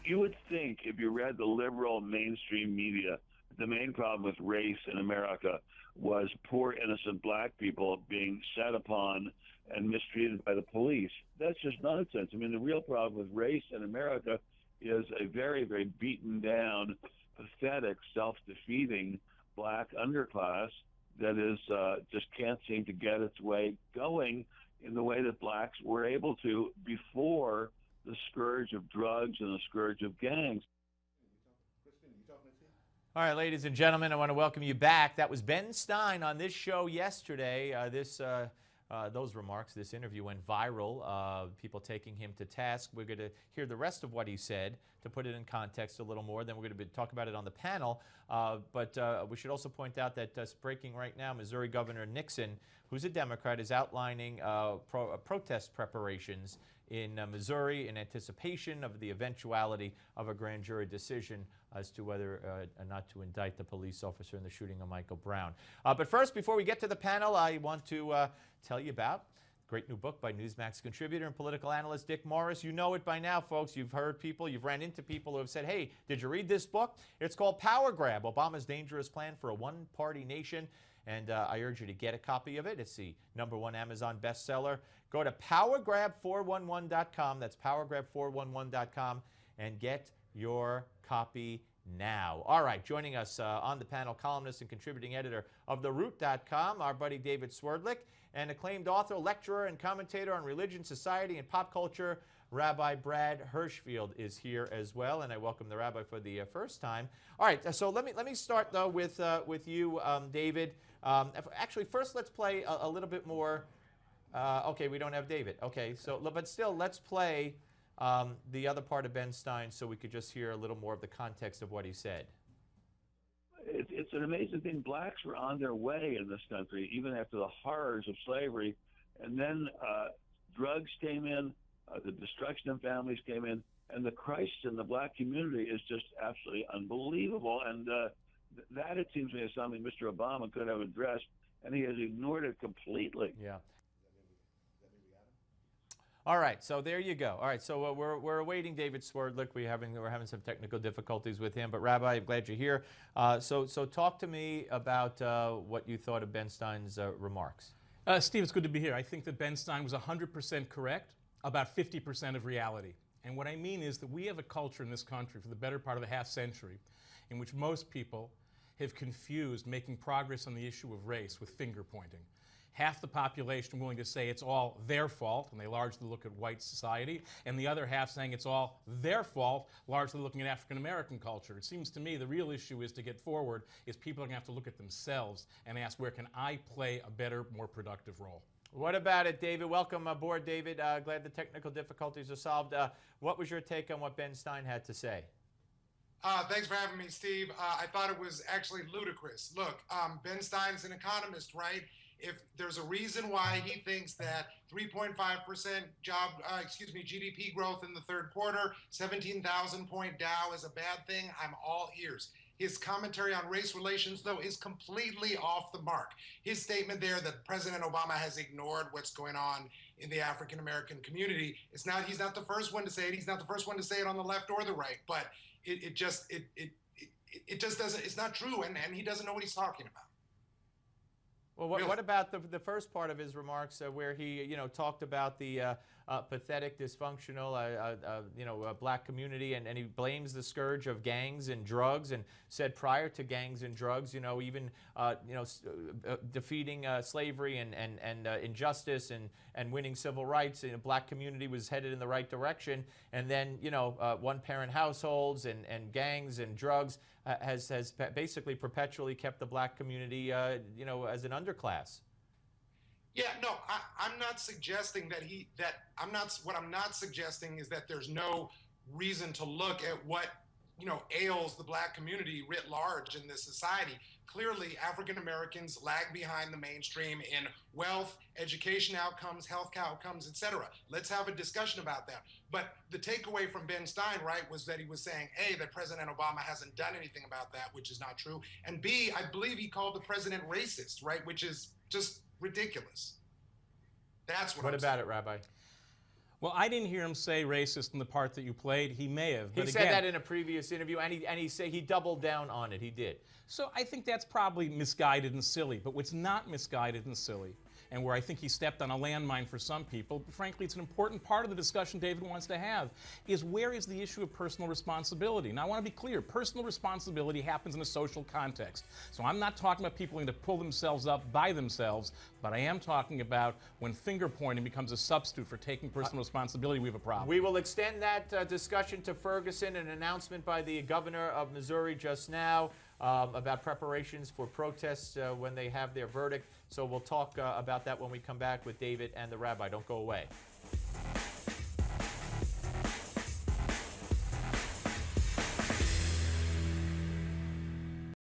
You would think if you read the liberal mainstream media, the main problem with race in America was poor innocent black people being sat upon and mistreated by the police. That's just nonsense. I mean, the real problem with race in America is a very, very beaten down, pathetic, self-defeating black underclass that is just can't seem to get its way going in the way that blacks were able to before the scourge of drugs and the scourge of gangs. All right, ladies and gentlemen, I want to welcome you back. That was Ben Stein on this show yesterday. Those remarks, this interview went viral, people taking him to task. We're going to hear the rest of what he said to put it in context a little more. Then we're going to talk about it on the panel. But we should also point out that breaking right now, Missouri Governor Nixon, who's a Democrat, is outlining protest preparations in Missouri in anticipation of the eventuality of a grand jury decision as to whether or not to indict the police officer in the shooting of Michael Brown. But first, before we get to the panel, I want to tell you about a great new book by Newsmax contributor and political analyst Dick Morris. You know it by now, folks. You've heard people, you've ran into people who have said, hey, did you read this book? It's called Power Grab, Obama's Dangerous Plan for a One-Party Nation. And I urge you to get a copy of it. It's the #1 Amazon bestseller. Go to powergrab411.com. That's powergrab411.com and get your copy now. All right, joining us on the panel, columnist and contributing editor of TheRoot.com, our buddy David Swerdlick, and acclaimed author, lecturer, and commentator on religion, society, and pop culture, Rabbi Brad Hirschfield is here as well, and I welcome the rabbi for the first time. All right, so let me start though with you, David. Actually, first let's play a little bit more. Okay, we don't have David. Okay, so but still, let's play the other part of Ben Stein so we could just hear a little more of the context of what he said. It's an amazing thing. Blacks were on their way in this country, even after the horrors of slavery. And then drugs came in, the destruction of families came in, and the crisis in the black community is just absolutely unbelievable. And that, it seems to me, is something Mr. Obama could have addressed, and he has ignored it completely. Yeah. All right, so there you go. All right, so we're awaiting David Swerdlick. We're having some technical difficulties with him, but Rabbi, I'm glad you're here. So talk to me about what you thought of Ben Stein's remarks. Steve, it's good to be here. I think that Ben Stein was 100% correct about 50% of reality. And what I mean is that we have a culture in this country for the better part of a half century in which most people have confused making progress on the issue of race with finger pointing. Half the population willing to say it's all their fault, and they largely look at white society, and the other half saying it's all their fault, largely looking at African American culture. It seems to me the real issue is to get forward is people are going to have to look at themselves and ask, where can I play a better, more productive role? What about it, David? Welcome aboard, David. Glad the technical difficulties are solved. What was your take on what Ben Stein had to say? Thanks for having me, Steve. I thought it was actually ludicrous. Look, Ben Stein's an economist, right? If there's a reason why he thinks that 3.5% GDP growth in the third quarter, 17,000-point Dow is a bad thing, I'm all ears. His commentary on race relations, though, is completely off the mark. His statement there that President Obama has ignored what's going on in the African American community, he's not the first one to say it. He's not the first one to say it on the left or the right. But it just doesn't. It's not true, and he doesn't know what he's talking about. Well, what about the first part of his remarks where he, talked about the pathetic, dysfunctional, black community, and he blames the scourge of gangs and drugs, and said prior to gangs and drugs, even defeating slavery and injustice and winning civil rights, and the black community was headed in the right direction, and then one-parent households and gangs and drugs has basically perpetually kept the black community, as an underclass. Yeah, no, I'm not suggesting what I'm not suggesting is that there's no reason to look at what, ails the black community writ large in this society. Clearly, African Americans lag behind the mainstream in wealth, education outcomes, health outcomes, etc. Let's have a discussion about that. But the takeaway from Ben Stein, right, was that he was saying, A, that President Obama hasn't done anything about that, which is not true. And B, I believe he called the president racist, right, which is just ridiculous. That's what I'm about saying. It, Rabbi? Well, I didn't hear him say racist in the part that you played. He may have. He But said again, that in a previous interview, and he doubled down on it. He did. So I think that's probably misguided and silly. But what's not misguided and silly, and where I think he stepped on a landmine for some people, but frankly, it's an important part of the discussion David wants to have, is where is the issue of personal responsibility? Now, I want to be clear. Personal responsibility happens in a social context. So I'm not talking about people going to pull themselves up by themselves, but I am talking about when finger pointing becomes a substitute for taking personal responsibility, we have a problem. We will extend that discussion to Ferguson, an announcement by the governor of Missouri just now about preparations for protests when they have their verdict. So we'll talk about that when we come back with David and the rabbi. Don't go away.